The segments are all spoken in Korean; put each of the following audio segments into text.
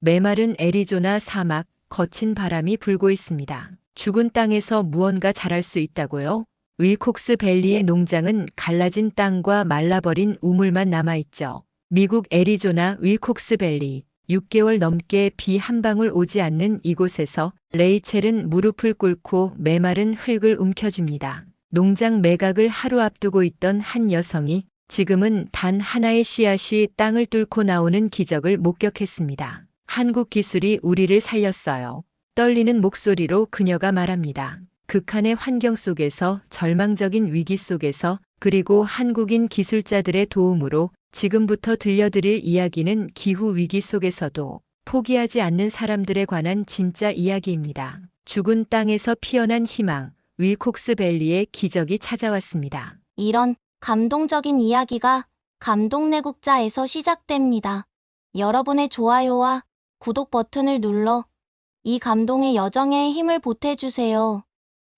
메마른 애리조나 사막, 거친 바람이 불고 있습니다. 죽은 땅에서 무언가 자랄 수 있다고요? 윌콕스 밸리의 농장은 갈라진 땅과 말라버린 우물만 남아있죠. 미국 애리조나 윌콕스 밸리. 6개월 넘게 비 한 방울 오지 않는 이곳에서 레이첼은 무릎을 꿇고 메마른 흙을 움켜줍니다. 농장 매각을 하루 앞두고 있던 한 여성이 지금은 단 하나의 씨앗이 땅을 뚫고 나오는 기적을 목격했습니다. 한국 기술이 우리를 살렸어요. 떨리는 목소리로 그녀가 말합니다. 극한의 환경 속에서, 절망적인 위기 속에서, 그리고 한국인 기술자들의 도움으로 지금부터 들려드릴 이야기는 기후 위기 속에서도 포기하지 않는 사람들에 관한 진짜 이야기입니다. 죽은 땅에서 피어난 희망, 윌콕스 밸리의 기적이 찾아왔습니다. 이런 감동적인 이야기가 감동내국자에서 시작됩니다. 여러분의 좋아요와 구독 버튼을 눌러 이 감동의 여정에 힘을 보태주세요.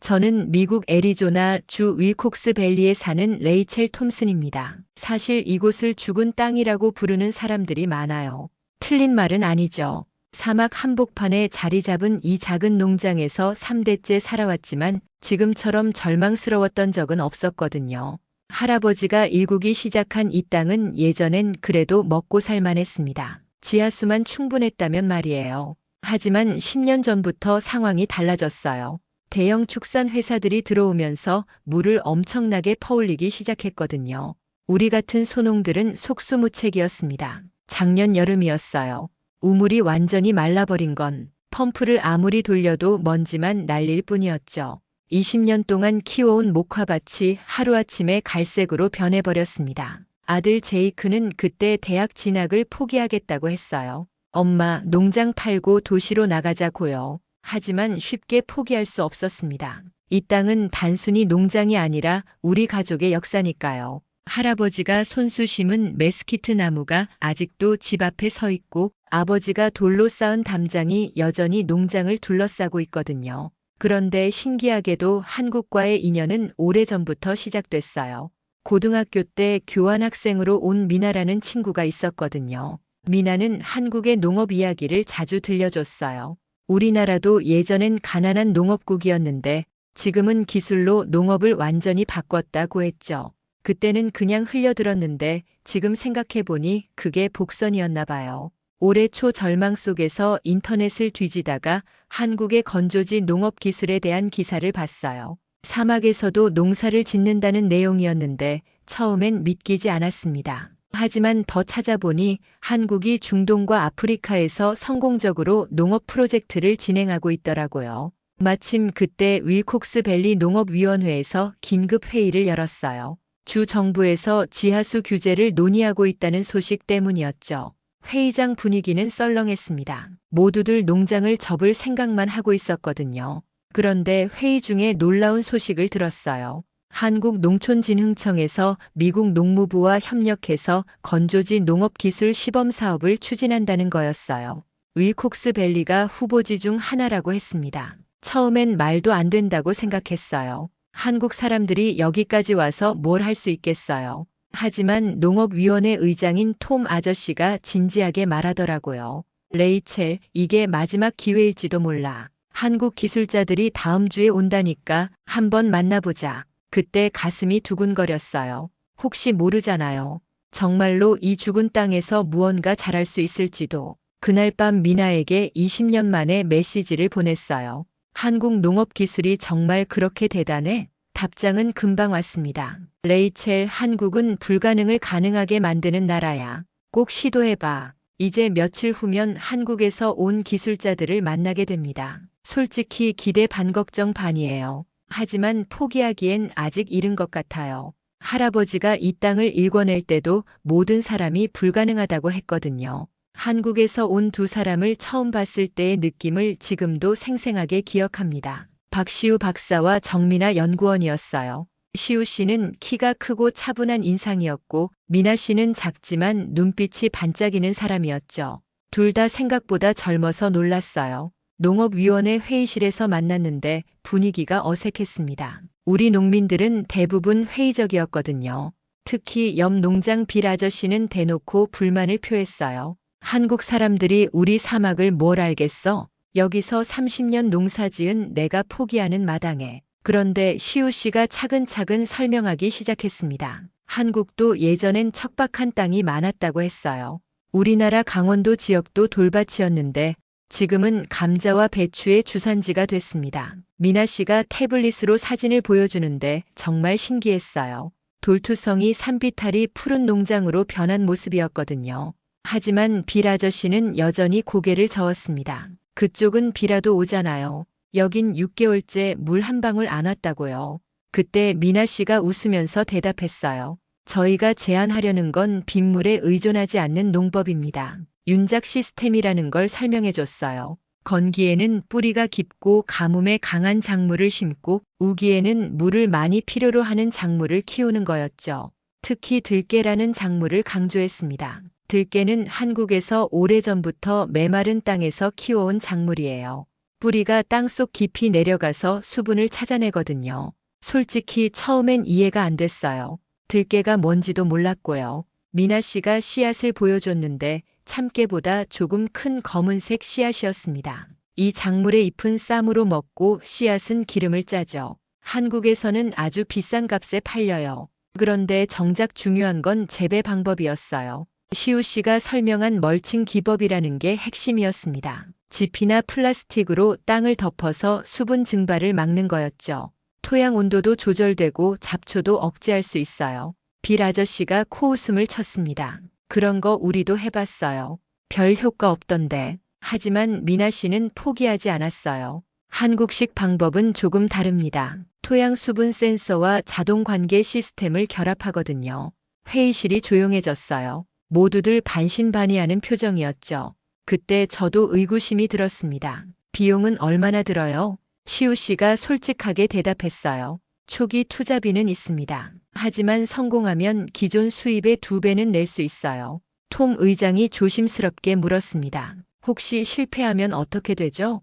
저는 미국 애리조나 주 윌콕스 밸리에 사는 레이첼 톰슨입니다. 사실 이곳을 죽은 땅이라고 부르는 사람들이 많아요. 틀린 말은 아니죠. 사막 한복판에 자리 잡은 이 작은 농장에서 3대째 살아왔지만 지금처럼 절망스러웠던 적은 없었거든요. 할아버지가 일구기 시작한 이 땅은 예전엔 그래도 먹고 살만했습니다. 지하수만 충분했다면 말이에요. 하지만 10년 전부터 상황이 달라졌어요. 대형 축산 회사들이 들어오면서 물을 엄청나게 퍼올리기 시작했거든요. 우리 같은 소농들은 속수무책이었습니다. 작년 여름이었어요. 우물이 완전히 말라버린 건 펌프를 아무리 돌려도 먼지만 날릴 뿐이었죠. 20년 동안 키워온 목화밭이 하루아침에 갈색으로 변해버렸습니다. 아들 제이크는 그때 대학 진학을 포기하겠다고 했어요. 엄마, 농장 팔고 도시로 나가자고요. 하지만 쉽게 포기할 수 없었습니다. 이 땅은 단순히 농장이 아니라 우리 가족의 역사니까요. 할아버지가 손수 심은 메스키트 나무가 아직도 집 앞에 서 있고 아버지가 돌로 쌓은 담장이 여전히 농장을 둘러싸고 있거든요. 그런데 신기하게도 한국과의 인연은 오래전부터 시작됐어요. 고등학교 때 교환학생으로 온 미나라는 친구가 있었거든요. 미나는 한국의 농업 이야기를 자주 들려줬어요. 우리나라도 예전엔 가난한 농업국이었는데 지금은 기술로 농업을 완전히 바꿨다고 했죠. 그때는 그냥 흘려들었는데 지금 생각해보니 그게 복선이었나 봐요. 올해 초 절망 속에서 인터넷을 뒤지다가 한국의 건조지 농업 기술에 대한 기사를 봤어요. 사막에서도 농사를 짓는다는 내용이었는데 처음엔 믿기지 않았습니다. 하지만 더 찾아보니 한국이 중동과 아프리카에서 성공적으로 농업 프로젝트를 진행하고 있더라고요. 마침 그때 윌콕스 밸리 농업위원회에서 긴급 회의를 열었어요. 주 정부에서 지하수 규제를 논의하고 있다는 소식 때문이었죠. 회의장 분위기는 썰렁했습니다. 모두들 농장을 접을 생각만 하고 있었거든요. 그런데 회의 중에 놀라운 소식을 들었어요. 한국농촌진흥청에서 미국 농무부와 협력해서 건조지 농업기술 시범 사업을 추진한다는 거였어요. 윌콕스 밸리가 후보지 중 하나라고 했습니다. 처음엔 말도 안 된다고 생각했어요. 한국 사람들이 여기까지 와서 뭘 할 수 있겠어요. 하지만 농업위원회 의장인 톰 아저씨가 진지하게 말하더라고요. 레이첼, 이게 마지막 기회일지도 몰라. 한국 기술자들이 다음 주에 온다니까 한번 만나보자. 그때 가슴이 두근거렸어요. 혹시 모르잖아요. 정말로 이 죽은 땅에서 무언가 자랄 수 있을지도. 그날 밤 미나에게 20년 만에 메시지를 보냈어요. 한국 농업 기술이 정말 그렇게 대단해? 답장은 금방 왔습니다. 레이첼, 한국은 불가능을 가능하게 만드는 나라야. 꼭 시도해봐. 이제 며칠 후면 한국에서 온 기술자들을 만나게 됩니다. 솔직히 기대 반 걱정 반이에요. 하지만 포기하기엔 아직 이른 것 같아요. 할아버지가 이 땅을 일궈낼 때도 모든 사람이 불가능하다고 했거든요. 한국에서 온 두 사람을 처음 봤을 때의 느낌을 지금도 생생하게 기억합니다. 박시우 박사와 정민아 연구원이었어요. 시우 씨는 키가 크고 차분한 인상이었고 미나 씨는 작지만 눈빛이 반짝이는 사람이었죠. 둘 다 생각보다 젊어서 놀랐어요. 농업위원회 회의실에서 만났는데 분위기가 어색했습니다. 우리 농민들은 대부분 회의적이었거든요. 특히 옆 농장 빌 아저씨는 대놓고 불만을 표했어요. 한국 사람들이 우리 사막을 뭘 알겠어? 여기서 30년 농사 지은 내가 포기하는 마당에. 그런데 시우 씨가 차근차근 설명하기 시작했습니다. 한국도 예전엔 척박한 땅이 많았다고 했어요. 우리나라 강원도 지역도 돌밭이었는데 지금은 감자와 배추의 주산지가 됐습니다. 미나 씨가 태블릿으로 사진을 보여주는데 정말 신기했어요. 돌투성이 산비탈이 푸른 농장으로 변한 모습이었거든요. 하지만 빌 아저씨는 여전히 고개를 저었습니다. 그쪽은 비라도 오잖아요. 여긴 6개월째 물 한 방울 안 왔다고요. 그때 미나 씨가 웃으면서 대답했어요. 저희가 제안하려는 건 빗물에 의존하지 않는 농법입니다. 윤작 시스템이라는 걸 설명해 줬어요. 건기에는 뿌리가 깊고 가뭄에 강한 작물을 심고 우기에는 물을 많이 필요로 하는 작물을 키우는 거였죠. 특히 들깨라는 작물을 강조했습니다. 들깨는 한국에서 오래전부터 메마른 땅에서 키워온 작물이에요. 뿌리가 땅속 깊이 내려가서 수분을 찾아내거든요. 솔직히 처음엔 이해가 안 됐어요. 들깨가 뭔지도 몰랐고요. 미나 씨가 씨앗을 보여줬는데 참깨보다 조금 큰 검은색 씨앗이었습니다. 이 작물의 잎은 쌈으로 먹고 씨앗은 기름을 짜죠. 한국에서는 아주 비싼 값에 팔려요. 그런데 정작 중요한 건 재배 방법이었어요. 시우 씨가 설명한 멀칭 기법이라는 게 핵심이었습니다. 지피나 플라스틱으로 땅을 덮어서 수분 증발을 막는 거였죠. 토양 온도도 조절되고 잡초도 억제할 수 있어요. 빌 아저씨가 코웃음을 쳤습니다. 그런 거 우리도 해봤어요. 별 효과 없던데. 하지만 미나 씨는 포기하지 않았어요. 한국식 방법은 조금 다릅니다. 토양 수분 센서와 자동 관계 시스템을 결합하거든요. 회의실이 조용해졌어요. 모두들 반신반의하는 표정이었죠. 그때 저도 의구심이 들었습니다. 비용은 얼마나 들어요? 시우 씨가 솔직하게 대답했어요. 초기 투자비는 있습니다. 하지만 성공하면 기존 수입의 2배는 낼 수 있어요. 톰 의장이 조심스럽게 물었습니다. 혹시 실패하면 어떻게 되죠?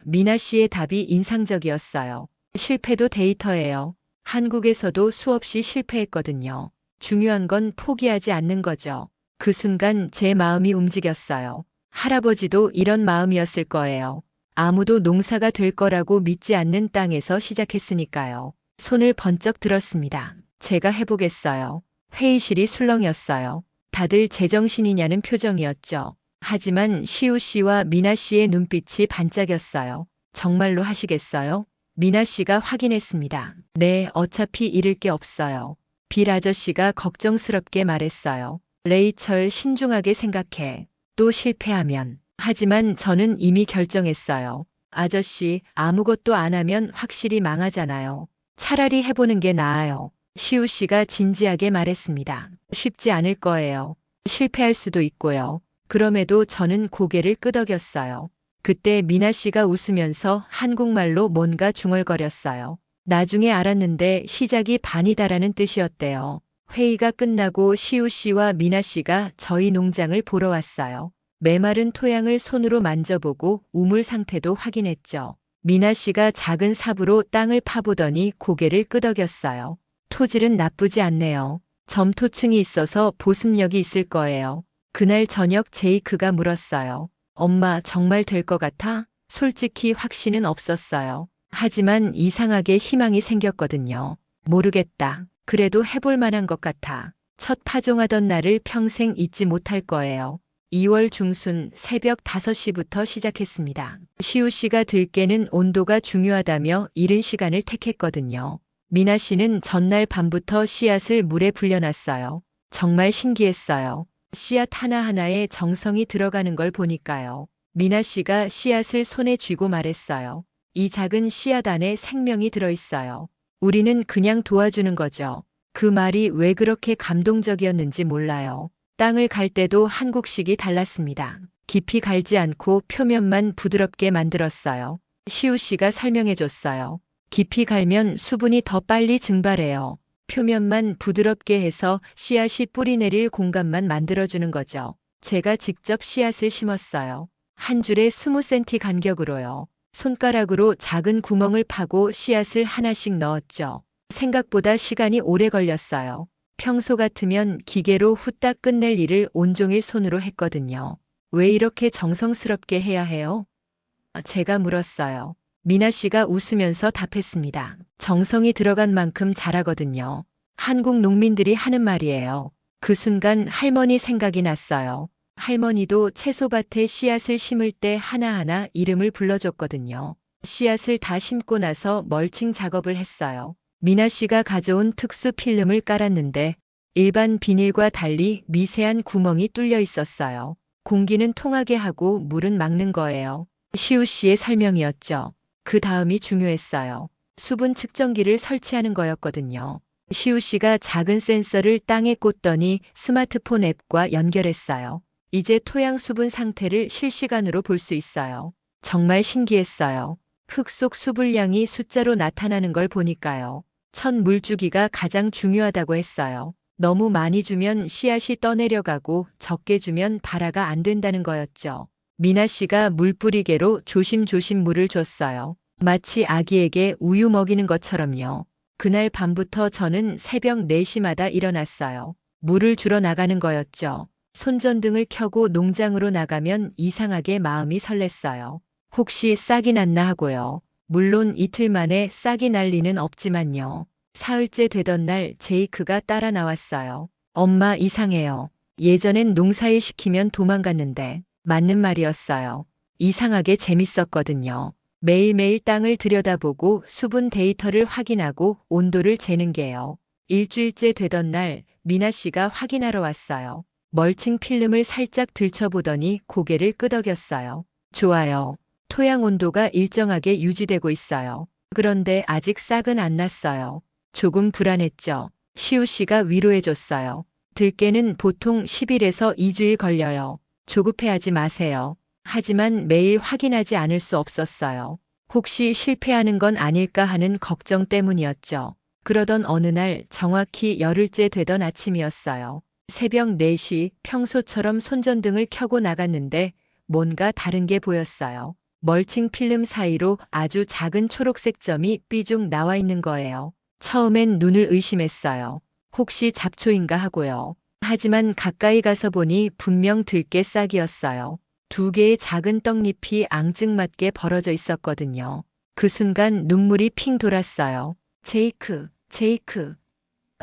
미나 씨의 답이 인상적이었어요. 실패도 데이터예요. 한국에서도 수없이 실패했거든요. 중요한 건 포기하지 않는 거죠. 그 순간 제 마음이 움직였어요. 할아버지도 이런 마음이었을 거예요. 아무도 농사가 될 거라고 믿지 않는 땅에서 시작했으니까요. 손을 번쩍 들었습니다. 제가 해보겠어요. 회의실이 술렁였어요. 다들 제정신이냐는 표정이었죠. 하지만 시우 씨와 미나 씨의 눈빛이 반짝였어요. 정말로 하시겠어요? 미나 씨가 확인했습니다. 네, 어차피 잃을 게 없어요. 빌 아저씨가 걱정스럽게 말했어요. 레이철, 신중하게 생각해. 또 실패하면. 하지만 저는 이미 결정했어요. 아저씨, 아무것도 안 하면 확실히 망하잖아요. 차라리 해보는 게 나아요. 시우 씨가 진지하게 말했습니다. 쉽지 않을 거예요. 실패할 수도 있고요. 그럼에도 저는 고개를 끄덕였어요. 그때 미나 씨가 웃으면서 한국말로 뭔가 중얼거렸어요. 나중에 알았는데 시작이 반이다라는 뜻이었대요. 회의가 끝나고 시우 씨와 미나 씨가 저희 농장을 보러 왔어요. 메마른 토양을 손으로 만져보고 우물 상태도 확인했죠. 미나 씨가 작은 삽으로 땅을 파보더니 고개를 끄덕였어요. 토질은 나쁘지 않네요. 점토층이 있어서 보습력이 있을 거예요. 그날 저녁 제이크가 물었어요. 엄마, 정말 될 것 같아? 솔직히 확신은 없었어요. 하지만 이상하게 희망이 생겼거든요. 모르겠다. 그래도 해볼 만한 것 같아. 첫 파종하던 날을 평생 잊지 못할 거예요. 2월 중순 새벽 5시부터 시작했습니다. 시우 씨가 들깨는 온도가 중요하다며 이른 시간을 택했거든요. 미나 씨는 전날 밤부터 씨앗을 물에 불려놨어요. 정말 신기했어요. 씨앗 하나하나에 정성이 들어가는 걸 보니까요. 미나 씨가 씨앗을 손에 쥐고 말했어요. 이 작은 씨앗 안에 생명이 들어있어요. 우리는 그냥 도와주는 거죠. 그 말이 왜 그렇게 감동적이었는지 몰라요. 땅을 갈 때도 한국식이 달랐습니다. 깊이 갈지 않고 표면만 부드럽게 만들었어요. 시우 씨가 설명해 줬어요. 깊이 갈면 수분이 더 빨리 증발해요. 표면만 부드럽게 해서 씨앗이 뿌리 내릴 공간만 만들어주는 거죠. 제가 직접 씨앗을 심었어요. 한 줄에 20cm 간격으로요. 손가락으로 작은 구멍을 파고 씨앗을 하나씩 넣었죠. 생각보다 시간이 오래 걸렸어요. 평소 같으면 기계로 후딱 끝낼 일을 온종일 손으로 했거든요. 왜 이렇게 정성스럽게 해야 해요? 제가 물었어요. 미나 씨가 웃으면서 답했습니다. 정성이 들어간 만큼 잘하거든요. 한국 농민들이 하는 말이에요. 그 순간 할머니 생각이 났어요. 할머니도 채소밭에 씨앗을 심을 때 하나하나 이름을 불러줬거든요. 씨앗을 다 심고 나서 멀칭 작업을 했어요. 미나 씨가 가져온 특수 필름을 깔았는데 일반 비닐과 달리 미세한 구멍이 뚫려 있었어요. 공기는 통하게 하고 물은 막는 거예요. 시우 씨의 설명이었죠. 그 다음이 중요했어요. 수분 측정기를 설치하는 거였거든요. 시우 씨가 작은 센서를 땅에 꽂더니 스마트폰 앱과 연결했어요. 이제 토양 수분 상태를 실시간으로 볼 수 있어요. 정말 신기했어요. 흙 속 수분량이 숫자로 나타나는 걸 보니까요. 첫 물주기가 가장 중요하다고 했어요. 너무 많이 주면 씨앗이 떠내려가고 적게 주면 발화가 안 된다는 거였죠. 미나 씨가 물뿌리개로 조심조심 물을 줬어요. 마치 아기에게 우유 먹이는 것처럼요. 그날 밤부터 저는 새벽 4시마다 일어났어요. 물을 주러 나가는 거였죠. 손전등을 켜고 농장으로 나가면 이상하게 마음이 설렜어요. 혹시 싹이 났나 하고요. 물론 이틀 만에 싹이 날 리는 없지만요. 사흘째 되던 날 제이크가 따라 나왔어요. 엄마 이상해요. 예전엔 농사일 시키면 도망갔는데 맞는 말이었어요. 이상하게 재밌었거든요. 매일매일 땅을 들여다보고 수분 데이터를 확인하고 온도를 재는 게요. 일주일째 되던 날 미나 씨가 확인하러 왔어요. 멀칭 필름을 살짝 들춰보더니 고개를 끄덕였어요. 좋아요. 토양 온도가 일정하게 유지되고 있어요. 그런데 아직 싹은 안 났어요. 조금 불안했죠. 시우 씨가 위로해줬어요. 들깨는 보통 10일에서 2주일 걸려요. 조급해하지 마세요. 하지만 매일 확인하지 않을 수 없었어요. 혹시 실패하는 건 아닐까 하는 걱정 때문이었죠. 그러던 어느 날 정확히 열흘째 되던 아침이었어요. 새벽 4시 평소처럼 손전등을 켜고 나갔는데 뭔가 다른 게 보였어요. 멀칭 필름 사이로 아주 작은 초록색 점이 삐죽 나와 있는 거예요. 처음엔 눈을 의심했어요. 혹시 잡초인가 하고요. 하지만 가까이 가서 보니 분명 들깨 싹이었어요. 2개의 작은 떡잎이 앙증맞게 벌어져 있었거든요. 그 순간 눈물이 핑 돌았어요. 제이크.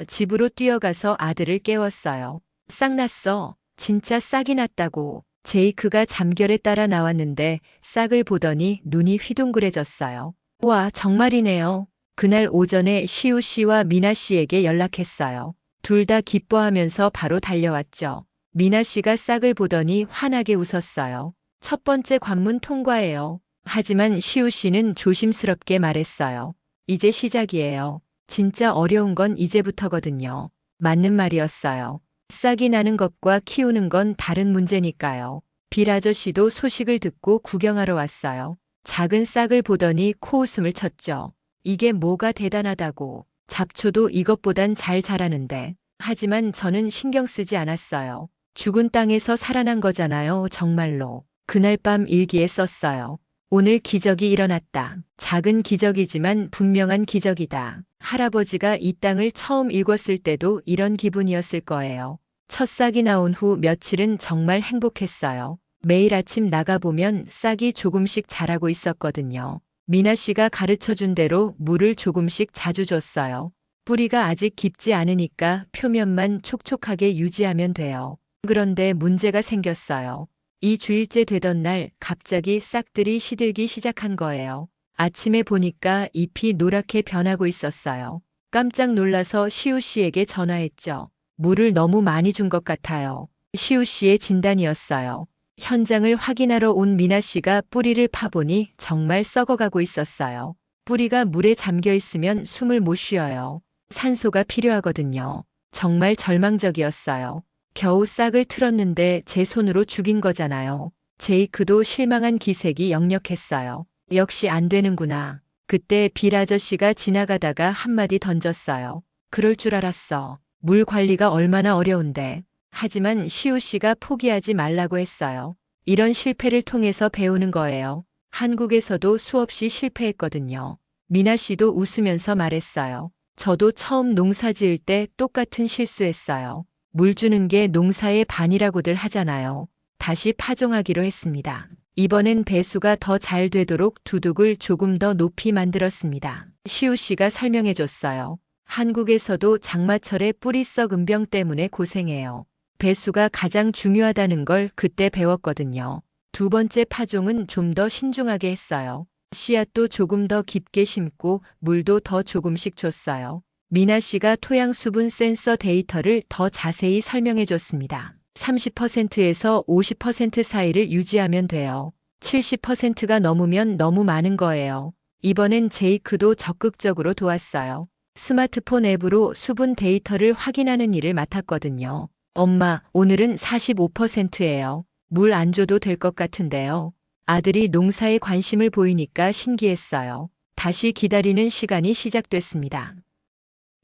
집으로 뛰어가서 아들을 깨웠어요. 싹 났어. 진짜 싹이 났다고. 제이크가 잠결에 따라 나왔는데 싹을 보더니 눈이 휘둥그레졌어요. 와, 정말이네요. 그날 오전에 시우 씨와 미나 씨에게 연락했어요. 둘 다 기뻐하면서 바로 달려왔죠. 미나 씨가 싹을 보더니 환하게 웃었어요. 첫 번째 관문 통과예요. 하지만 시우 씨는 조심스럽게 말했어요. 이제 시작이에요. 진짜 어려운 건 이제부터거든요. 맞는 말이었어요. 싹이 나는 것과 키우는 건 다른 문제니까요. 빌 아저씨도 소식을 듣고 구경하러 왔어요. 작은 싹을 보더니 코웃음을 쳤죠. 이게 뭐가 대단하다고. 잡초도 이것보단 잘 자라는데. 하지만 저는 신경 쓰지 않았어요. 죽은 땅에서 살아난 거잖아요, 정말로. 그날 밤 일기에 썼어요. 오늘 기적이 일어났다. 작은 기적이지만 분명한 기적이다. 할아버지가 이 땅을 처음 읽었을 때도 이런 기분이었을 거예요. 첫 싹이 나온 후 며칠은 정말 행복했어요. 매일 아침 나가보면 싹이 조금씩 자라고 있었거든요. 미나 씨가 가르쳐준 대로 물을 조금씩 자주 줬어요. 뿌리가 아직 깊지 않으니까 표면만 촉촉하게 유지하면 돼요. 그런데 문제가 생겼어요. 2주일째 되던 날 갑자기 싹들이 시들기 시작한 거예요. 아침에 보니까 잎이 노랗게 변하고 있었어요. 깜짝 놀라서 시우 씨에게 전화했죠. 물을 너무 많이 준 것 같아요. 시우 씨의 진단이었어요. 현장을 확인하러 온 미나 씨가 뿌리를 파보니 정말 썩어가고 있었어요. 뿌리가 물에 잠겨 있으면 숨을 못 쉬어요. 산소가 필요하거든요. 정말 절망적이었어요. 겨우 싹을 틀었는데 제 손으로 죽인 거잖아요. 제이크도 실망한 기색이 역력했어요. 역시 안 되는구나. 그때 빌 아저씨가 지나가다가 한마디 던졌어요. 그럴 줄 알았어. 물 관리가 얼마나 어려운데. 하지만 시우 씨가 포기하지 말라고 했어요. 이런 실패를 통해서 배우는 거예요. 한국에서도 수없이 실패했거든요. 미나 씨도 웃으면서 말했어요. 저도 처음 농사 지을 때 똑같은 실수했어요. 물 주는 게 농사의 반이라고들 하잖아요. 다시 파종하기로 했습니다. 이번엔 배수가 더 잘 되도록 두둑을 조금 더 높이 만들었습니다. 시우 씨가 설명해 줬어요. 한국에서도 장마철에 뿌리 썩은 병 때문에 고생해요. 배수가 가장 중요하다는 걸 그때 배웠거든요. 두 번째 파종은 좀 더 신중하게 했어요. 씨앗도 조금 더 깊게 심고 물도 더 조금씩 줬어요. 미나 씨가 토양 수분 센서 데이터를 더 자세히 설명해 줬습니다. 30%에서 50% 사이를 유지하면 돼요. 70%가 넘으면 너무 많은 거예요. 이번엔 제이크도 적극적으로 도왔어요. 스마트폰 앱으로 수분 데이터를 확인하는 일을 맡았거든요. 엄마, 오늘은 45%예요. 물 안 줘도 될 것 같은데요. 아들이 농사에 관심을 보이니까 신기했어요. 다시 기다리는 시간이 시작됐습니다.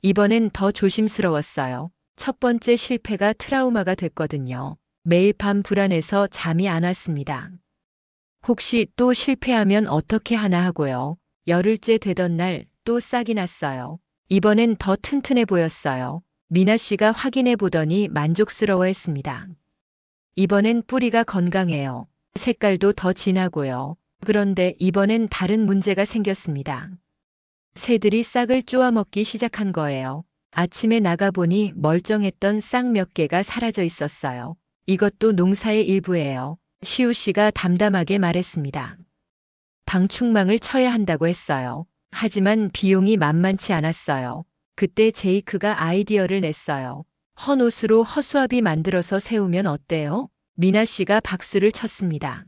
이번엔 더 조심스러웠어요. 첫 번째 실패가 트라우마가 됐거든요. 매일 밤 불안해서 잠이 안 왔습니다. 혹시 또 실패하면 어떻게 하나 하고요. 열흘째 되던 날 또 싹이 났어요. 이번엔 더 튼튼해 보였어요. 미나 씨가 확인해 보더니 만족스러워했습니다. 이번엔 뿌리가 건강해요. 색깔도 더 진하고요. 그런데 이번엔 다른 문제가 생겼습니다. 새들이 싹을 쪼아 먹기 시작한 거예요. 아침에 나가보니 멀쩡했던 싹 몇 개가 사라져 있었어요. 이것도 농사의 일부예요. 시우 씨가 담담하게 말했습니다. 방충망을 쳐야 한다고 했어요. 하지만 비용이 만만치 않았어요. 그때 제이크가 아이디어를 냈어요. 헌옷으로 허수아비 만들어서 세우면 어때요? 미나 씨가 박수를 쳤습니다.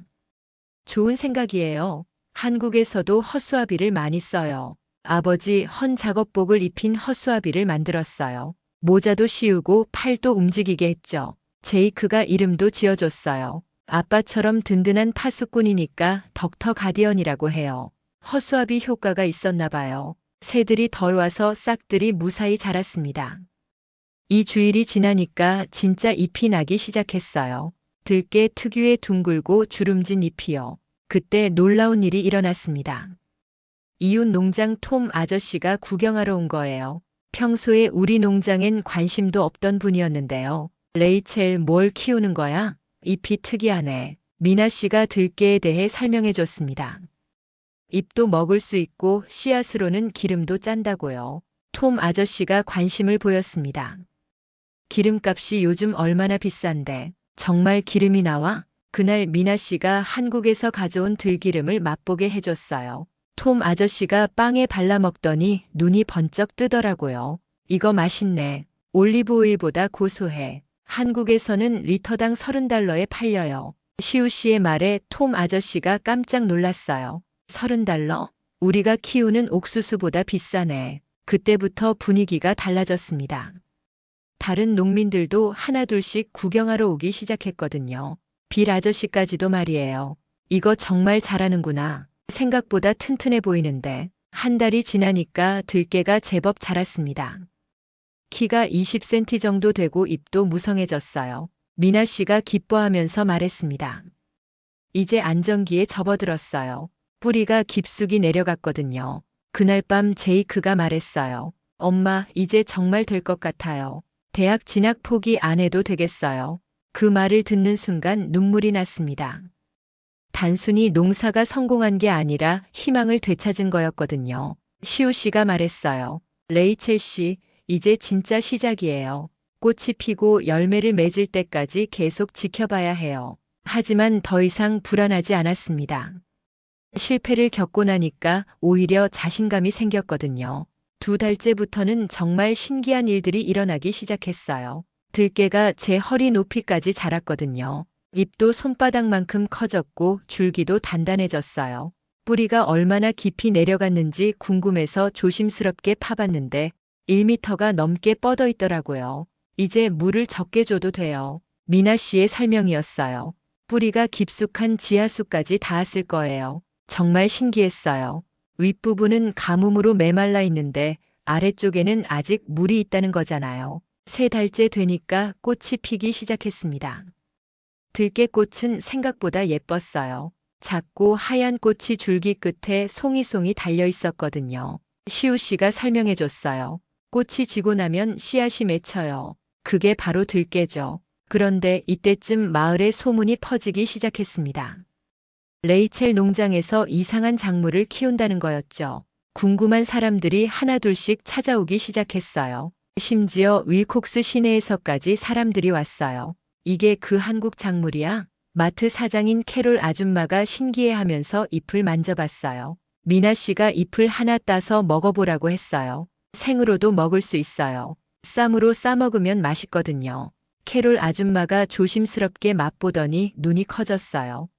좋은 생각이에요. 한국에서도 허수아비를 많이 써요. 아버지 헌 작업복을 입힌 허수아비를 만들었어요. 모자도 씌우고 팔도 움직이게 했죠. 제이크가 이름도 지어줬어요. 아빠처럼 든든한 파수꾼이니까 덕터 가디언이라고 해요. 허수아비 효과가 있었나 봐요. 새들이 덜 와서 싹들이 무사히 자랐습니다. 이 주일이 지나니까 진짜 잎이 나기 시작했어요. 들깨 특유의 둥글고 주름진 잎이요. 그때 놀라운 일이 일어났습니다. 이웃 농장 톰 아저씨가 구경하러 온 거예요. 평소에 우리 농장엔 관심도 없던 분이었는데요. 레이첼, 뭘 키우는 거야? 잎이 특이하네. 미나 씨가 들깨에 대해 설명해 줬습니다. 잎도 먹을 수 있고 씨앗으로는 기름도 짠다고요. 톰 아저씨가 관심을 보였습니다. 기름값이 요즘 얼마나 비싼데 정말 기름이 나와? 그날 미나 씨가 한국에서 가져온 들기름을 맛보게 해줬어요. 톰 아저씨가 빵에 발라 먹더니 눈이 번쩍 뜨더라고요. 이거 맛있네. 올리브 오일보다 고소해. 한국에서는 리터당 $30에 팔려요. 시우 씨의 말에 톰 아저씨가 깜짝 놀랐어요. $30? 우리가 키우는 옥수수보다 비싸네. 그때부터 분위기가 달라졌습니다. 다른 농민들도 하나둘씩 구경하러 오기 시작했거든요. 빌 아저씨까지도 말이에요. 이거 정말 잘하는구나. 생각보다 튼튼해 보이는데. 한 달이 지나니까 들깨가 제법 자랐습니다. 키가 20cm 정도 되고 잎도 무성해졌어요. 미나 씨가 기뻐하면서 말했습니다. 이제 안정기에 접어들었어요. 뿌리가 깊숙이 내려갔거든요. 그날 밤 제이크가 말했어요. 엄마, 이제 정말 될 것 같아요. 대학 진학 포기 안 해도 되겠어요. 그 말을 듣는 순간 눈물이 났습니다. 단순히 농사가 성공한 게 아니라 희망을 되찾은 거였거든요. 시우 씨가 말했어요. 레이첼 씨, 이제 진짜 시작이에요. 꽃이 피고 열매를 맺을 때까지 계속 지켜봐야 해요. 하지만 더 이상 불안하지 않았습니다. 실패를 겪고 나니까 오히려 자신감이 생겼거든요. 2달째부터는 정말 신기한 일들이 일어나기 시작했어요. 들깨가 제 허리 높이까지 자랐거든요. 잎도 손바닥만큼 커졌고 줄기도 단단해졌어요. 뿌리가 얼마나 깊이 내려갔는지 궁금해서 조심스럽게 파봤는데 1m가 넘게 뻗어 있더라고요. 이제 물을 적게 줘도 돼요. 미나 씨의 설명이었어요. 뿌리가 깊숙한 지하수까지 닿았을 거예요. 정말 신기했어요. 윗부분은 가뭄으로 메말라 있는데 아래쪽에는 아직 물이 있다는 거잖아요. 3달째 되니까 꽃이 피기 시작했습니다. 들깨꽃은 생각보다 예뻤어요. 작고 하얀 꽃이 줄기 끝에 송이송이 달려 있었거든요. 시우 씨가 설명해 줬어요. 꽃이 지고 나면 씨앗이 맺혀요. 그게 바로 들깨죠. 그런데 이때쯤 마을에 소문이 퍼지기 시작했습니다. 레이첼 농장에서 이상한 작물을 키운다는 거였죠. 궁금한 사람들이 하나둘씩 찾아오기 시작했어요. 심지어 윌콕스 시내에서까지 사람들이 왔어요. 이게 그 한국 작물이야? 마트 사장인 캐롤 아줌마가 신기해하면서 잎을 만져봤어요. 미나 씨가 잎을 하나 따서 먹어보라고 했어요. 생으로도 먹을 수 있어요. 쌈으로 싸먹으면 맛있거든요. 캐롤 아줌마가 조심스럽게 맛보더니 눈이 커졌어요.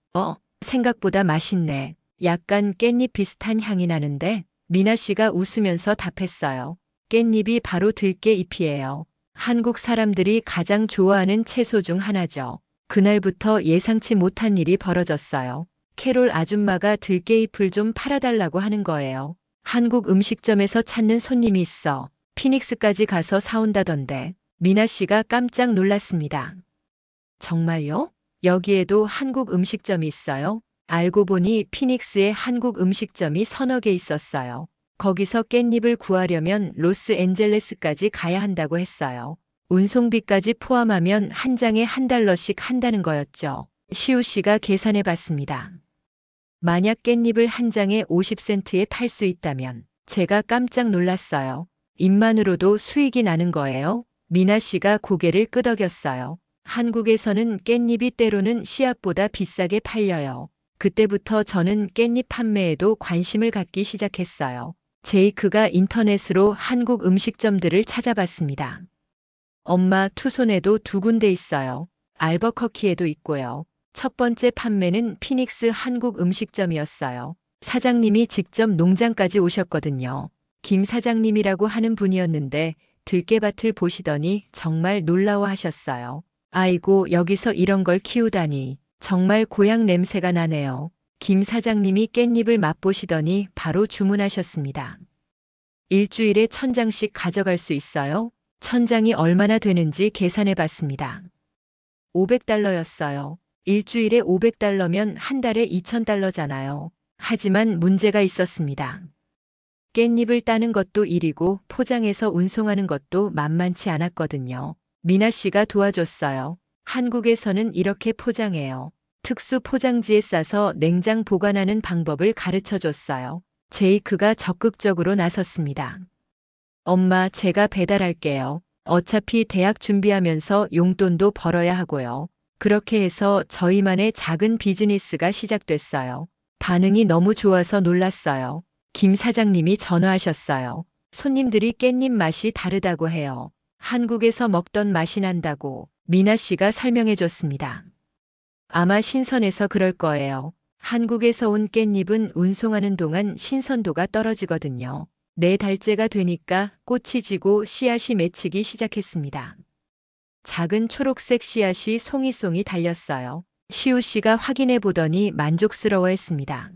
생각보다 맛있네. 약간 깻잎 비슷한 향이 나는데? 미나 씨가 웃으면서 답했어요. 깻잎이 바로 들깨 잎이에요. 한국 사람들이 가장 좋아하는 채소 중 하나죠. 그날부터 예상치 못한 일이 벌어졌어요. 캐롤 아줌마가 들깨 잎을 좀 팔아달라고 하는 거예요. 한국 음식점에서 찾는 손님이 있어. 피닉스까지 가서 사온다던데. 미나 씨가 깜짝 놀랐습니다. 정말요? 여기에도 한국 음식점이 있어요? 알고 보니 피닉스에 한국 음식점이 서너 개 있었어요. 거기서 깻잎을 구하려면 로스앤젤레스까지 가야 한다고 했어요. 운송비까지 포함하면 한 장에 $1씩 한다는 거였죠. 시우 씨가 계산해 봤습니다. 만약 깻잎을 한 장에 50센트에 팔 수 있다면 제가 깜짝 놀랐어요. 잎만으로도 수익이 나는 거예요? 미나 씨가 고개를 끄덕였어요. 한국에서는 깻잎이 때로는 씨앗보다 비싸게 팔려요. 그때부터 저는 깻잎 판매에도 관심을 갖기 시작했어요. 제이크가 인터넷으로 한국 음식점들을 찾아봤습니다. 엄마 투손에도 2군데 있어요. 알버커키에도 있고요. 첫 번째 판매는 피닉스 한국 음식점이었어요. 사장님이 직접 농장까지 오셨거든요. 김 사장님이라고 하는 분이었는데 들깨밭을 보시더니 정말 놀라워하셨어요. 아이고, 여기서 이런 걸 키우다니. 정말 고향 냄새가 나네요. 김 사장님이 깻잎을 맛보시더니 바로 주문하셨습니다. 일주일에 1000장씩 가져갈 수 있어요? 1000장이 얼마나 되는지 계산해 봤습니다. $500였어요. 일주일에 $500면 한 달에 $2000잖아요. 하지만 문제가 있었습니다. 깻잎을 따는 것도 일이고 포장해서 운송하는 것도 만만치 않았거든요. 미나 씨가 도와줬어요. 한국에서는 이렇게 포장해요. 특수 포장지에 싸서 냉장 보관하는 방법을 가르쳐 줬어요. 제이크가 적극적으로 나섰습니다. 엄마, 제가 배달할게요. 어차피 대학 준비하면서 용돈도 벌어야 하고요. 그렇게 해서 저희만의 작은 비즈니스가 시작됐어요. 반응이 너무 좋아서 놀랐어요. 김 사장님이 전화하셨어요. 손님들이 깻잎 맛이 다르다고 해요. 한국에서 먹던 맛이 난다고 미나 씨가 설명해 줬습니다. 아마 신선해서 그럴 거예요. 한국에서 온 깻잎은 운송하는 동안 신선도가 떨어지거든요. 4달째가 되니까 꽃이 지고 씨앗이 맺히기 시작했습니다. 작은 초록색 씨앗이 송이송이 달렸어요. 시우 씨가 확인해 보더니 만족스러워했습니다.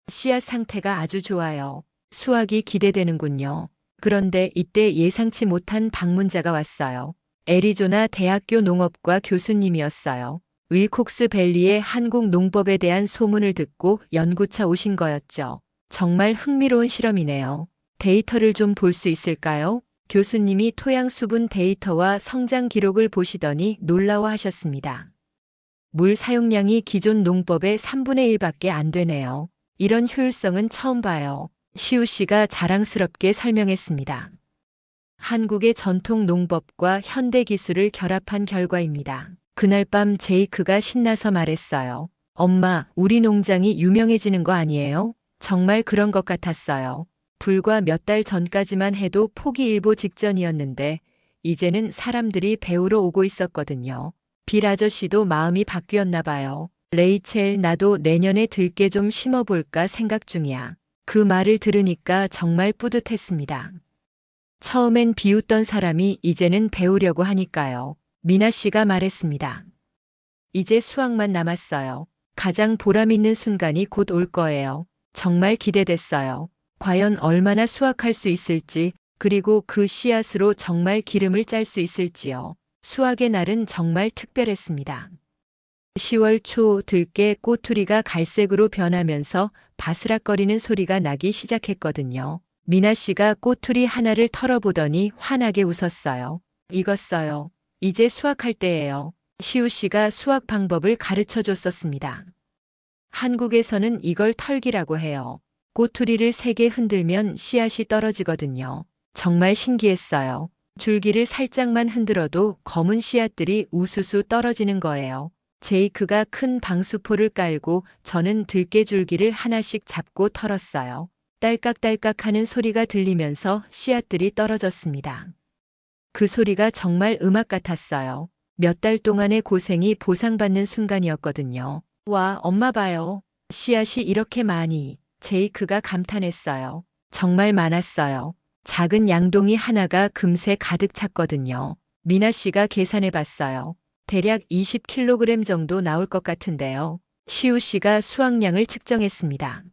씨앗 상태가 아주 좋아요. 수확이 기대되는군요. 그런데 이때 예상치 못한 방문자가 왔어요. 애리조나 대학교 농업과 교수님이었어요. 윌콕스 밸리의 한국 농법에 대한 소문을 듣고 연구차 오신 거였죠. 정말 흥미로운 실험이네요. 데이터를 좀 볼 수 있을까요? 교수님이 토양 수분 데이터와 성장 기록을 보시더니 놀라워하셨습니다. 물 사용량이 기존 농법의 3분의 1밖에 안 되네요. 이런 효율성은 처음 봐요. 시우 씨가 자랑스럽게 설명했습니다. 한국의 전통 농법과 현대 기술을 결합한 결과입니다. 그날 밤 제이크가 신나서 말했어요. 엄마, 우리 농장이 유명해지는 거 아니에요? 정말 그런 것 같았어요. 불과 몇 달 전까지만 해도 포기일보 직전이었는데 이제는 사람들이 배우러 오고 있었거든요. 빌 아저씨도 마음이 바뀌었나 봐요. 레이첼, 나도 내년에 들깨 좀 심어볼까 생각 중이야. 그 말을 들으니까 정말 뿌듯했습니다. 처음엔 비웃던 사람이 이제는 배우려고 하니까요. 미나 씨가 말했습니다. 이제 수확만 남았어요. 가장 보람 있는 순간이 곧 올 거예요. 정말 기대됐어요. 과연 얼마나 수확할 수 있을지, 그리고 그 씨앗으로 정말 기름을 짤 수 있을지요. 수확의 날은 정말 특별했습니다. 10월 초 들깨 꼬투리가 갈색으로 변하면서 바스락거리는 소리가 나기 시작했거든요. 미나 씨가 꼬투리 하나를 털어보더니 환하게 웃었어요. 익었어요. 이제 수확할 때예요. 시우 씨가 수확 방법을 가르쳐 줬었습니다. 한국에서는 이걸 털기라고 해요. 꼬투리를 3개 흔들면 씨앗이 떨어지거든요. 정말 신기했어요. 줄기를 살짝만 흔들어도 검은 씨앗들이 우수수 떨어지는 거예요. 제이크가 큰 방수포를 깔고 저는 들깨줄기를 하나씩 잡고 털었어요. 딸깍딸깍 하는 소리가 들리면서 씨앗들이 떨어졌습니다. 그 소리가 정말 음악 같았어요. 몇 달 동안의 고생이 보상받는 순간이었거든요. 와, 엄마 봐요. 씨앗이 이렇게 많이. 제이크가 감탄했어요. 정말 많았어요. 작은 양동이 하나가 금세 가득 찼거든요. 미나 씨가 계산해 봤어요. 대략 20kg 정도 나올 것 같은데요. 시우 씨가 수확량을 측정했습니다.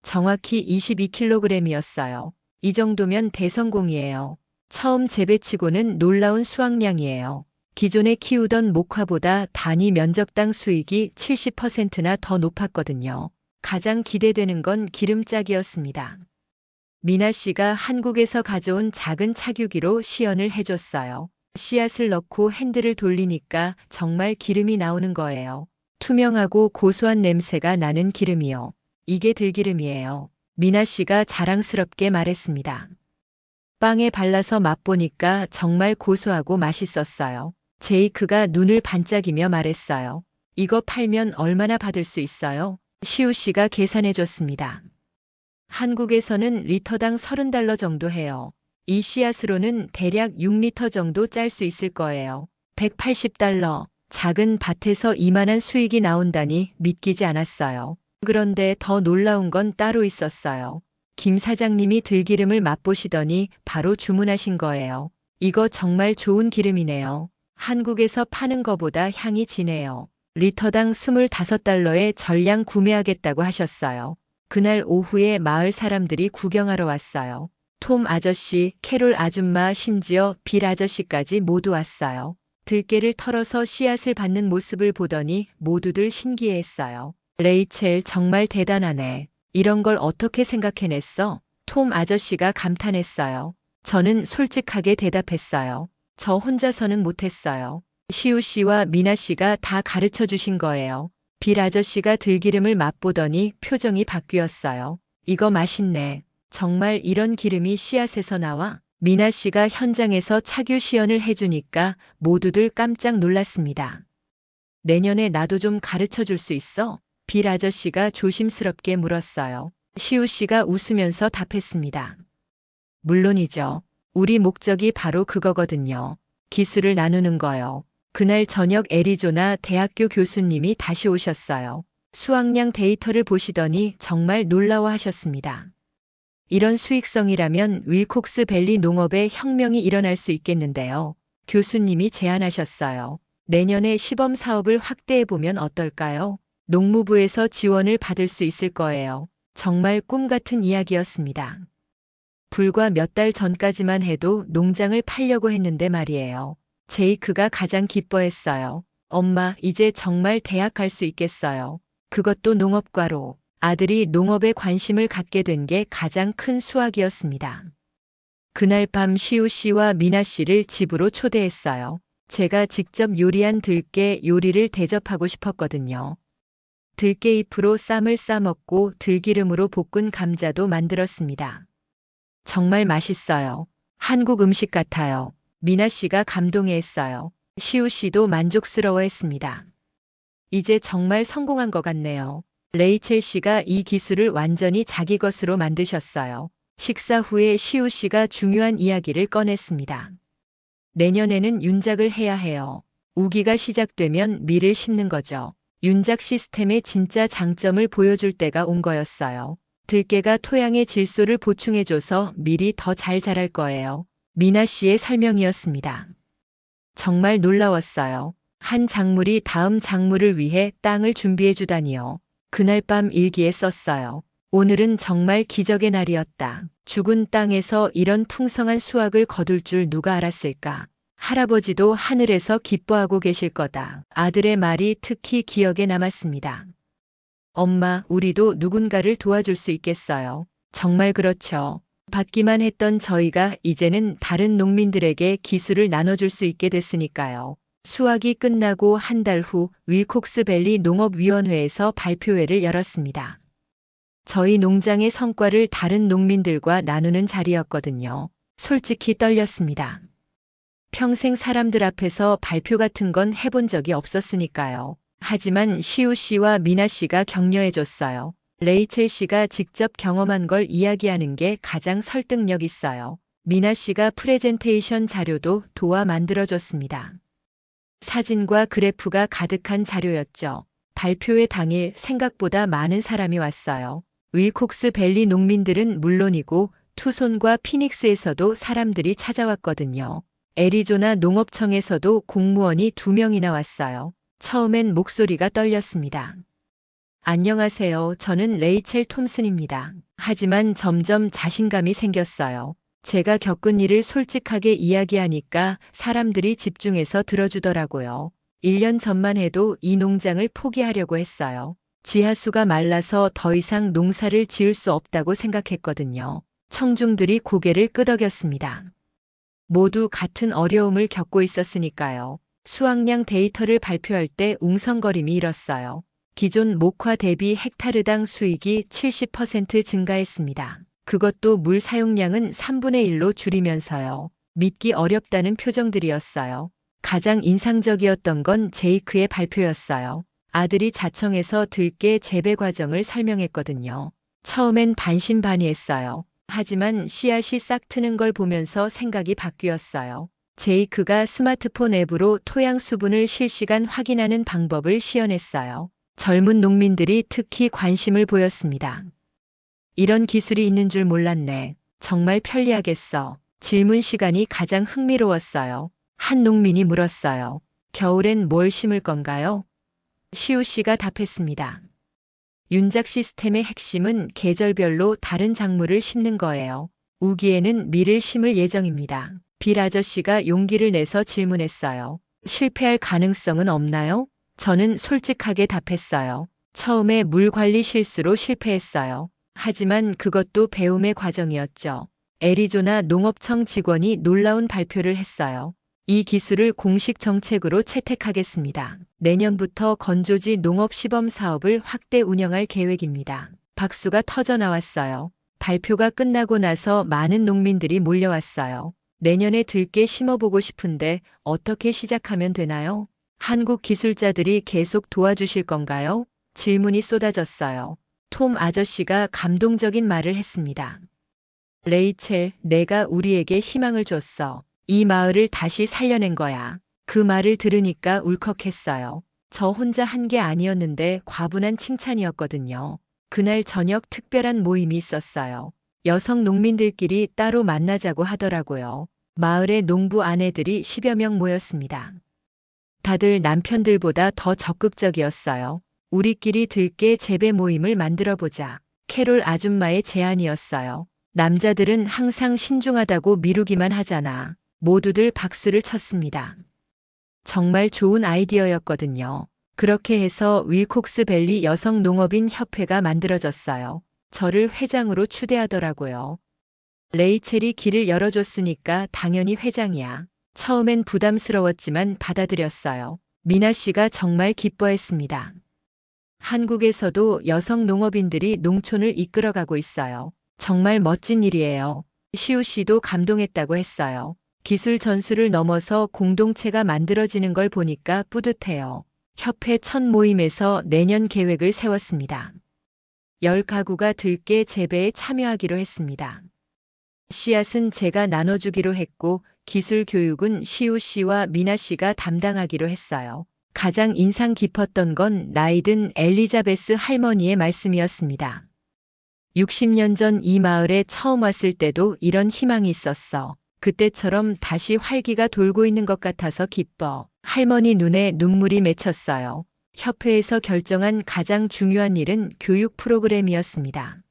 정확히 22kg이었어요. 이 정도면 대성공이에요. 처음 재배치고는 놀라운 수확량이에요. 기존에 키우던 목화보다 단위 면적당 수익이 70%나 더 높았거든요. 가장 기대되는 건 기름짝이었습니다. 미나 씨가 한국에서 가져온 작은 착유기로 시연을 해줬어요. 씨앗을 넣고 핸들을 돌리니까 정말 기름이 나오는 거예요. 투명하고 고소한 냄새가 나는 기름이요. 이게 들기름이에요. 미나 씨가 자랑스럽게 말했습니다. 빵에 발라서 맛보니까 정말 고소하고 맛있었어요. 제이크가 눈을 반짝이며 말했어요. 이거 팔면 얼마나 받을 수 있어요? 시우 씨가 계산해 줬습니다. 한국에서는 리터당 $30 정도 해요. 이 씨앗으로는 대략 6리터 정도 짤 수 있을 거예요. $180. 작은 밭에서 이만한 수익이 나온다니 믿기지 않았어요. 그런데 더 놀라운 건 따로 있었어요. 김 사장님이 들기름을 맛보시더니 바로 주문하신 거예요. 이거 정말 좋은 기름이네요. 한국에서 파는 거보다 향이 진해요. 리터당 $25에 전량 구매하겠다고 하셨어요. 그날 오후에 마을 사람들이 구경하러 왔어요. 톰 아저씨, 캐롤 아줌마, 심지어 빌 아저씨까지 모두 왔어요. 들깨를 털어서 씨앗을 받는 모습을 보더니 모두들 신기해했어요. 레이첼 정말 대단하네. 이런 걸 어떻게 생각해냈어? 톰 아저씨가 감탄했어요. 저는 솔직하게 대답했어요. 저 혼자서는 못했어요. 시우 씨와 미나 씨가 다 가르쳐 주신 거예요. 빌 아저씨가 들기름을 맛보더니 표정이 바뀌었어요. 이거 맛있네. 정말 이런 기름이 씨앗에서 나와? 미나 씨가 현장에서 착유 시연을 해주니까 모두들 깜짝 놀랐습니다. 내년에 나도 좀 가르쳐 줄 수 있어? 빌 아저씨가 조심스럽게 물었어요. 시우 씨가 웃으면서 답했습니다. 물론이죠. 우리 목적이 바로 그거거든요. 기술을 나누는 거요. 그날 저녁 애리조나 대학교 교수님이 다시 오셨어요. 수확량 데이터를 보시더니 정말 놀라워하셨습니다. 이런 수익성이라면 윌콕스 밸리 농업에 혁명이 일어날 수 있겠는데요. 교수님이 제안하셨어요. 내년에 시범 사업을 확대해보면 어떨까요? 농무부에서 지원을 받을 수 있을 거예요. 정말 꿈 같은 이야기였습니다. 불과 몇 달 전까지만 해도 농장을 팔려고 했는데 말이에요. 제이크가 가장 기뻐했어요. 엄마, 이제 정말 대학 갈 수 있겠어요. 그것도 농업과로. 아들이 농업에 관심을 갖게 된 게 가장 큰 수확이었습니다. 그날 밤 시우 씨와 미나 씨를 집으로 초대했어요. 제가 직접 요리한 들깨 요리를 대접하고 싶었거든요. 들깨잎으로 쌈을 싸먹고 들기름으로 볶은 감자도 만들었습니다. 정말 맛있어요. 한국 음식 같아요. 미나 씨가 감동해했어요. 시우 씨도 만족스러워했습니다. 이제 정말 성공한 것 같네요. 레이첼 씨가 이 기술을 완전히 자기 것으로 만드셨어요. 식사 후에 시우 씨가 중요한 이야기를 꺼냈습니다. 내년에는 윤작을 해야 해요. 우기가 시작되면 밀을 심는 거죠. 윤작 시스템의 진짜 장점을 보여줄 때가 온 거였어요. 들깨가 토양의 질소를 보충해줘서 밀이 더 잘 자랄 거예요. 미나 씨의 설명이었습니다. 정말 놀라웠어요. 한 작물이 다음 작물을 위해 땅을 준비해주다니요. 그날 밤 일기에 썼어요. 오늘은 정말 기적의 날이었다. 죽은 땅에서 이런 풍성한 수확을 거둘 줄 누가 알았을까? 할아버지도 하늘에서 기뻐하고 계실 거다. 아들의 말이 특히 기억에 남았습니다. 엄마, 우리도 누군가를 도와줄 수 있겠어요. 정말 그렇죠. 받기만 했던 저희가 이제는 다른 농민들에게 기술을 나눠줄 수 있게 됐으니까요. 수확이 끝나고 한 달 후 윌콕스밸리 농업위원회에서 발표회를 열었습니다. 저희 농장의 성과를 다른 농민들과 나누는 자리였거든요. 솔직히 떨렸습니다. 평생 사람들 앞에서 발표 같은 건 해본 적이 없었으니까요. 하지만 시우 씨와 미나 씨가 격려해줬어요. 레이첼 씨가 직접 경험한 걸 이야기하는 게 가장 설득력 있어요. 미나 씨가 프레젠테이션 자료도 도와 만들어줬습니다. 사진과 그래프가 가득한 자료였죠. 발표회 당일 생각보다 많은 사람이 왔어요. 윌콕스 밸리 농민들은 물론이고 투손과 피닉스에서도 사람들이 찾아왔거든요. 애리조나 농업청에서도 공무원이 2명이나 왔어요. 처음엔 목소리가 떨렸습니다. 안녕하세요. 저는 레이첼 톰슨입니다. 하지만 점점 자신감이 생겼어요. 제가 겪은 일을 솔직하게 이야기하니까 사람들이 집중해서 들어주더라고요. 1년 전만 해도 이 농장을 포기하려고 했어요. 지하수가 말라서 더 이상 농사를 지을 수 없다고 생각했거든요. 청중들이 고개를 끄덕였습니다. 모두 같은 어려움을 겪고 있었으니까요. 수확량 데이터를 발표할 때 웅성거림이 일었어요. 기존 목화 대비 헥타르당 수익이 70% 증가했습니다. 그것도 물 사용량은 3분의 1로 줄이면서요. 믿기 어렵다는 표정들이었어요. 가장 인상적이었던 건 제이크의 발표였어요. 아들이 자청해서 들깨 재배 과정을 설명했거든요. 처음엔 반신반의했어요. 하지만 씨앗이 싹 트는 걸 보면서 생각이 바뀌었어요. 제이크가 스마트폰 앱으로 토양 수분을 실시간 확인하는 방법을 시연했어요. 젊은 농민들이 특히 관심을 보였습니다. 이런 기술이 있는 줄 몰랐네. 정말 편리하겠어. 질문 시간이 가장 흥미로웠어요. 한 농민이 물었어요. 겨울엔 뭘 심을 건가요? 시우 씨가 답했습니다. 윤작 시스템의 핵심은 계절별로 다른 작물을 심는 거예요. 우기에는 밀을 심을 예정입니다. 빌 아저씨가 용기를 내서 질문했어요. 실패할 가능성은 없나요? 저는 솔직하게 답했어요. 처음에 물 관리 실수로 실패했어요. 하지만 그것도 배움의 과정이었죠. 애리조나 농업청 직원이 놀라운 발표를 했어요. 이 기술을 공식 정책으로 채택하겠습니다. 내년부터 건조지 농업 시범 사업을 확대 운영할 계획입니다. 박수가 터져 나왔어요. 발표가 끝나고 나서 많은 농민들이 몰려왔어요. 내년에 들깨 심어보고 싶은데 어떻게 시작하면 되나요? 한국 기술자들이 계속 도와주실 건가요? 질문이 쏟아졌어요. 톰 아저씨가 감동적인 말을 했습니다. 레이첼, 내가 우리에게 희망을 줬어. 이 마을을 다시 살려낸 거야. 그 말을 들으니까 울컥했어요. 저 혼자 한 게 아니었는데 과분한 칭찬이었거든요. 그날 저녁 특별한 모임이 있었어요. 여성 농민들끼리 따로 만나자고 하더라고요. 마을의 농부 아내들이 10여 명 모였습니다. 다들 남편들보다 더 적극적이었어요. 우리끼리 들깨 재배 모임을 만들어보자. 캐롤 아줌마의 제안이었어요. 남자들은 항상 신중하다고 미루기만 하잖아. 모두들 박수를 쳤습니다. 정말 좋은 아이디어였거든요. 그렇게 해서 윌콕스 밸리 여성 농업인 협회가 만들어졌어요. 저를 회장으로 추대하더라고요. 레이첼이 길을 열어줬으니까 당연히 회장이야. 처음엔 부담스러웠지만 받아들였어요. 미나 씨가 정말 기뻐했습니다. 한국에서도 여성 농업인들이 농촌을 이끌어가고 있어요. 정말 멋진 일이에요. 시우 씨도 감동했다고 했어요. 기술 전수를 넘어서 공동체가 만들어지는 걸 보니까 뿌듯해요. 협회 첫 모임에서 내년 계획을 세웠습니다. 10가구가 들깨 재배에 참여하기로 했습니다. 씨앗은 제가 나눠주기로 했고 기술 교육은 시우 씨와 미나 씨가 담당하기로 했어요. 가장 인상 깊었던 건 나이 든 엘리자베스 할머니의 말씀이었습니다. 60년 전 이 마을에 처음 왔을 때도 이런 희망이 있었어. 그때처럼 다시 활기가 돌고 있는 것 같아서 기뻐. 할머니 눈에 눈물이 맺혔어요. 협회에서 결정한 가장 중요한 일은 교육 프로그램이었습니다.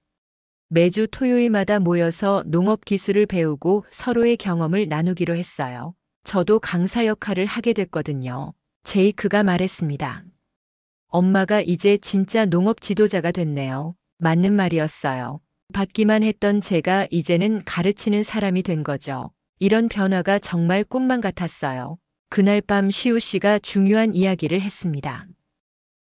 매주 토요일마다 모여서 농업 기술을 배우고 서로의 경험을 나누기로 했어요. 저도 강사 역할을 하게 됐거든요. 제이크가 말했습니다. 엄마가 이제 진짜 농업 지도자가 됐네요. 맞는 말이었어요. 받기만 했던 제가 이제는 가르치는 사람이 된 거죠. 이런 변화가 정말 꿈만 같았어요. 그날 밤 시우 씨가 중요한 이야기를 했습니다.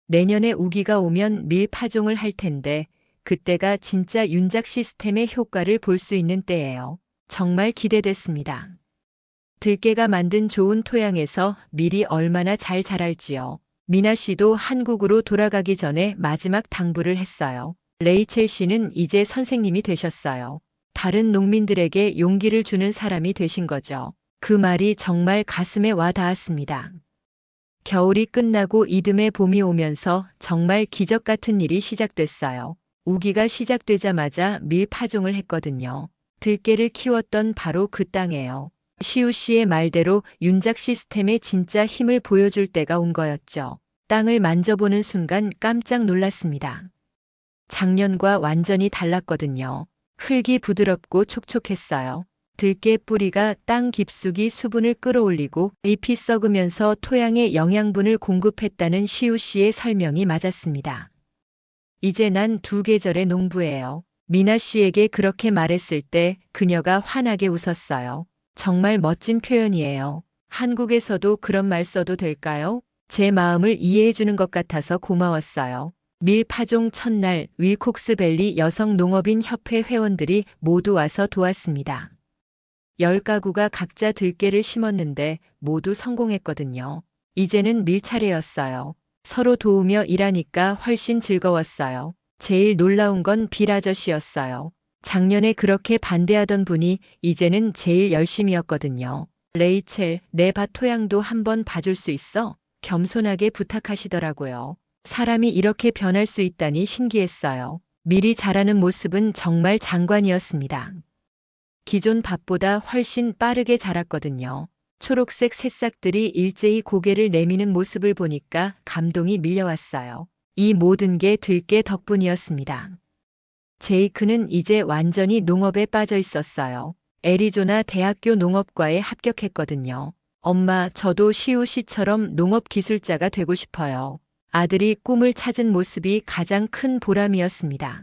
내년에 우기가 오면 밀 파종을 할 텐데 그때가 진짜 윤작 시스템의 효과를 볼 수 있는 때예요. 정말 기대됐습니다. 들깨가 만든 좋은 토양에서 밀이 얼마나 잘 자랄지요. 미나 씨도 한국으로 돌아가기 전에 마지막 당부를 했어요. 레이첼 씨는 이제 선생님이 되셨어요. 다른 농민들에게 용기를 주는 사람이 되신 거죠. 그 말이 정말 가슴에 와 닿았습니다. 겨울이 끝나고 이듬해 봄이 오면서 정말 기적 같은 일이 시작됐어요. 우기가 시작되자마자 밀 파종을 했거든요. 들깨를 키웠던 바로 그 땅에요. 시우 씨의 말대로 윤작 시스템의 진짜 힘을 보여줄 때가 온 거였죠. 땅을 만져보는 순간 깜짝 놀랐습니다. 작년과 완전히 달랐거든요. 흙이 부드럽고 촉촉했어요. 들깨 뿌리가 땅 깊숙이 수분을 끌어올리고 잎이 썩으면서 토양에 영양분을 공급했다는 시우 씨의 설명이 맞았습니다. 이제 난 2계절의 농부예요. 미나 씨에게 그렇게 말했을 때 그녀가 환하게 웃었어요. 정말 멋진 표현이에요. 한국에서도 그런 말 써도 될까요? 제 마음을 이해해 주는 것 같아서 고마웠어요. 밀 파종 첫날 윌콕스밸리 여성농업인 협회 회원들이 모두 와서 도왔습니다. 10가구가 각자 들깨를 심었는데 모두 성공했거든요. 이제는 밀 차례였어요. 서로 도우며 일하니까 훨씬 즐거웠어요. 제일 놀라운 건 빌 아저씨였어요. 작년에 그렇게 반대하던 분이 이제는 제일 열심이었거든요. 레이첼, 내 밭 토양도 한번 봐줄 수 있어? 겸손하게 부탁하시더라고요. 사람이 이렇게 변할 수 있다니 신기했어요. 밀이 자라는 모습은 정말 장관이었습니다. 기존 밭보다 훨씬 빠르게 자랐거든요. 초록색 새싹들이 일제히 고개를 내미는 모습을 보니까 감동이 밀려왔어요. 이 모든 게 들깨 덕분이었습니다. 제이크는 이제 완전히 농업에 빠져 있었어요. 애리조나 대학교 농업과에 합격했거든요. 엄마, 저도 시우 씨처럼 농업 기술자가 되고 싶어요. 아들이 꿈을 찾은 모습이 가장 큰 보람이었습니다.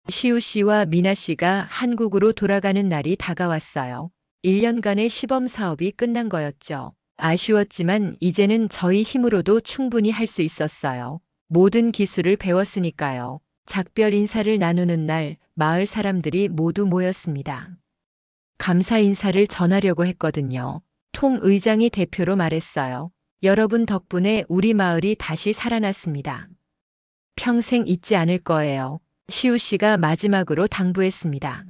시우 씨와 미나 씨가 한국으로 돌아가는 날이 다가왔어요. 1년간의 시범 사업이 끝난 거였죠. 아쉬웠지만 이제는 저희 힘으로도 충분히 할 수 있었어요. 모든 기술을 배웠으니까요. 작별 인사를 나누는 날 마을 사람들이 모두 모였습니다. 감사 인사를 전하려고 했거든요. 톰 의장이 대표로 말했어요. 여러분 덕분에 우리 마을이 다시 살아났습니다. 평생 잊지 않을 거예요. 시우 씨가 마지막으로 당부했습니다.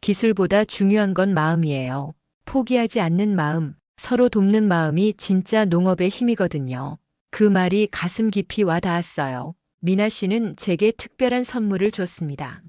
기술보다 중요한 건 마음이에요. 포기하지 않는 마음, 서로 돕는 마음이 진짜 농업의 힘이거든요. 그 말이 가슴 깊이 와 닿았어요. 미나 씨는 제게 특별한 선물을 줬습니다.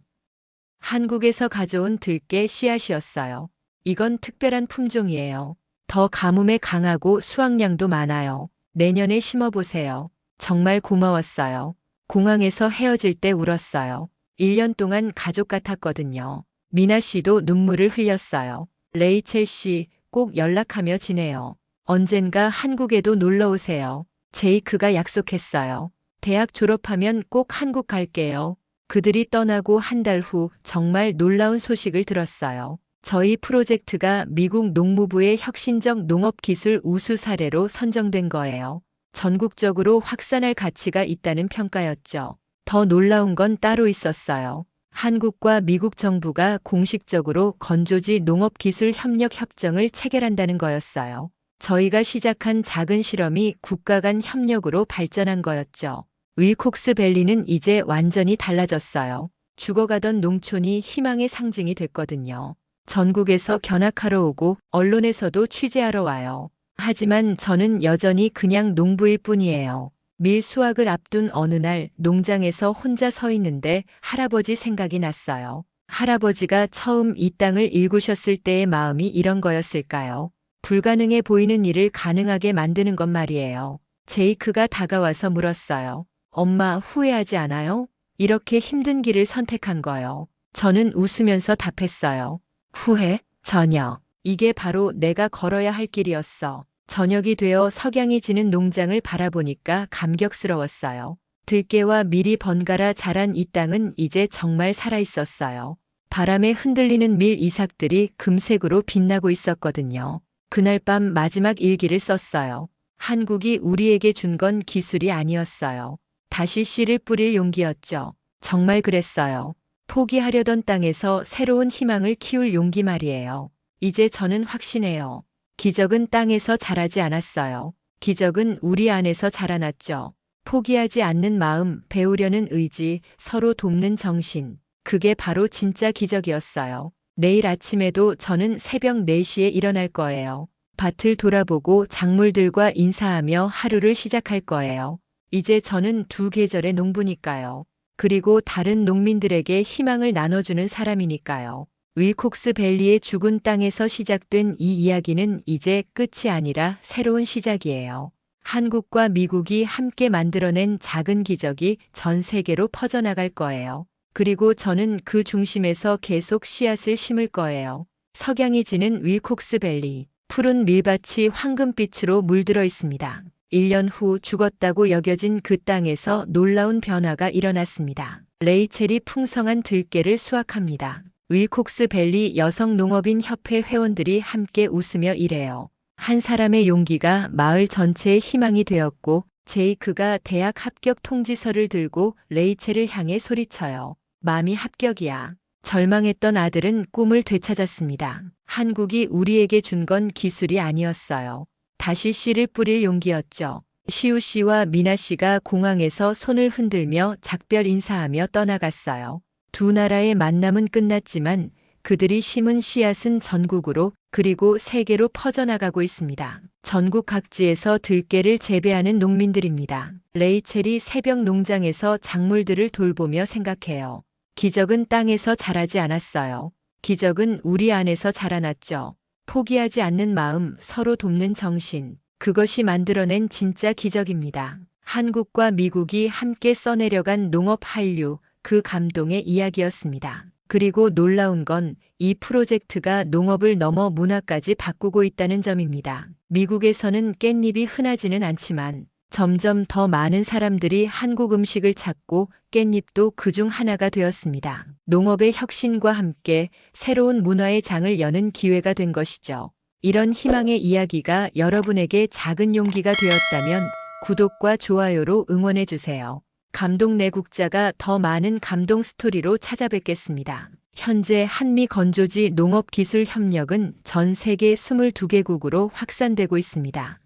한국에서 가져온 들깨 씨앗이었어요. 이건 특별한 품종이에요. 더 가뭄에 강하고 수확량도 많아요. 내년에 심어보세요. 정말 고마웠어요. 공항에서 헤어질 때 울었어요. 1년 동안 가족 같았거든요. 미나 씨도 눈물을 흘렸어요. 레이첼 씨, 꼭 연락하며 지내요. 언젠가 한국에도 놀러 오세요. 제이크가 약속했어요. 대학 졸업하면 꼭 한국 갈게요. 그들이 떠나고 한 달 후 정말 놀라운 소식을 들었어요. 저희 프로젝트가 미국 농무부의 혁신적 농업기술 우수 사례로 선정된 거예요. 전국적으로 확산할 가치가 있다는 평가였죠. 더 놀라운 건 따로 있었어요. 한국과 미국 정부가 공식적으로 건조지 농업기술 협력 협정을 체결한다는 거였어요. 저희가 시작한 작은 실험이 국가 간 협력으로 발전한 거였죠. 윌콕스밸리는 이제 완전히 달라졌어요. 죽어가던 농촌이 희망의 상징이 됐거든요. 전국에서 견학하러 오고 언론에서도 취재하러 와요. 하지만 저는 여전히 그냥 농부일 뿐이에요. 밀 수확을 앞둔 어느 날 농장에서 혼자 서 있는데 할아버지 생각이 났어요. 할아버지가 처음 이 땅을 일구셨을 때의 마음이 이런 거였을까요? 불가능해 보이는 일을 가능하게 만드는 것 말이에요. 제이크가 다가와서 물었어요. 엄마, 후회하지 않아요? 이렇게 힘든 길을 선택한 거요. 저는 웃으면서 답했어요. 후회? 전혀. 이게 바로 내가 걸어야 할 길이었어. 저녁이 되어 석양이 지는 농장을 바라보니까 감격스러웠어요. 들깨와 밀이 번갈아 자란 이 땅은 이제 정말 살아 있었어요. 바람에 흔들리는 밀 이삭들이 금색으로 빛나고 있었거든요. 그날 밤 마지막 일기를 썼어요. 한국이 우리에게 준 건 기술이 아니었어요. 다시 씨를 뿌릴 용기였죠. 정말 그랬어요. 포기하려던 땅에서 새로운 희망을 키울 용기 말이에요. 이제 저는 확신해요. 기적은 땅에서 자라지 않았어요. 기적은 우리 안에서 자라났죠. 포기하지 않는 마음, 배우려는 의지, 서로 돕는 정신. 그게 바로 진짜 기적이었어요. 내일 아침에도 저는 새벽 4시에 일어날 거예요. 밭을 돌아보고 작물들과 인사하며 하루를 시작할 거예요. 이제 저는 2계절의 농부니까요. 그리고 다른 농민들에게 희망을 나눠주는 사람이니까요. 윌콕스 밸리의 죽은 땅에서 시작된 이 이야기는 이제 끝이 아니라 새로운 시작이에요. 한국과 미국이 함께 만들어낸 작은 기적이 전 세계로 퍼져나갈 거예요. 그리고 저는 그 중심에서 계속 씨앗을 심을 거예요. 석양이 지는 윌콕스 밸리. 푸른 밀밭이 황금빛으로 물들어 있습니다. 1년 후 죽었다고 여겨진 그 땅에서 놀라운 변화가 일어났습니다. 레이첼이 풍성한 들깨를 수확합니다. 윌콕스 밸리 여성농업인 협회 회원들이 함께 웃으며 일해요. 한 사람의 용기가 마을 전체의 희망이 되었고 제이크가 대학 합격 통지서를 들고 레이첼을 향해 소리쳐요. 맘이 합격이야. 절망했던 아들은 꿈을 되찾았습니다. 한국이 우리에게 준 건 기술이 아니었어요. 다시 씨를 뿌릴 용기였죠. 시우 씨와 미나 씨가 공항에서 손을 흔들며 작별 인사하며 떠나갔어요. 두 나라의 만남은 끝났지만 그들이 심은 씨앗은 전국으로 그리고 세계로 퍼져나가고 있습니다. 전국 각지에서 들깨를 재배하는 농민들입니다. 레이첼이 새벽 농장에서 작물들을 돌보며 생각해요. 기적은 땅에서 자라지 않았어요. 기적은 우리 안에서 자라났죠. 포기하지 않는 마음, 서로 돕는 정신. 그것이 만들어낸 진짜 기적입니다. 한국과 미국이 함께 써내려간 농업 한류, 그 감동의 이야기였습니다. 그리고 놀라운 건 이 프로젝트가 농업을 넘어 문화까지 바꾸고 있다는 점입니다. 미국에서는 깻잎이 흔하지는 않지만 점점 더 많은 사람들이 한국 음식을 찾고 깻잎도 그중 하나가 되었습니다. 농업의 혁신과 함께 새로운 문화의 장을 여는 기회가 된 것이죠. 이런 희망의 이야기가 여러분에게 작은 용기가 되었다면 구독과 좋아요로 응원해주세요. 감동 내국자가 더 많은 감동 스토리로 찾아뵙겠습니다. 현재 한미 건조지 농업 기술 협력은 전 세계 22개국으로 확산되고 있습니다.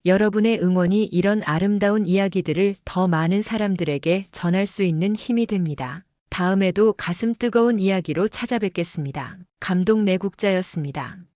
여러분의 응원이 이런 아름다운 이야기들을 더 많은 사람들에게 전할 수 있는 힘이 됩니다. 다음에도 가슴 뜨거운 이야기로 찾아뵙겠습니다. 감동 내국자였습니다.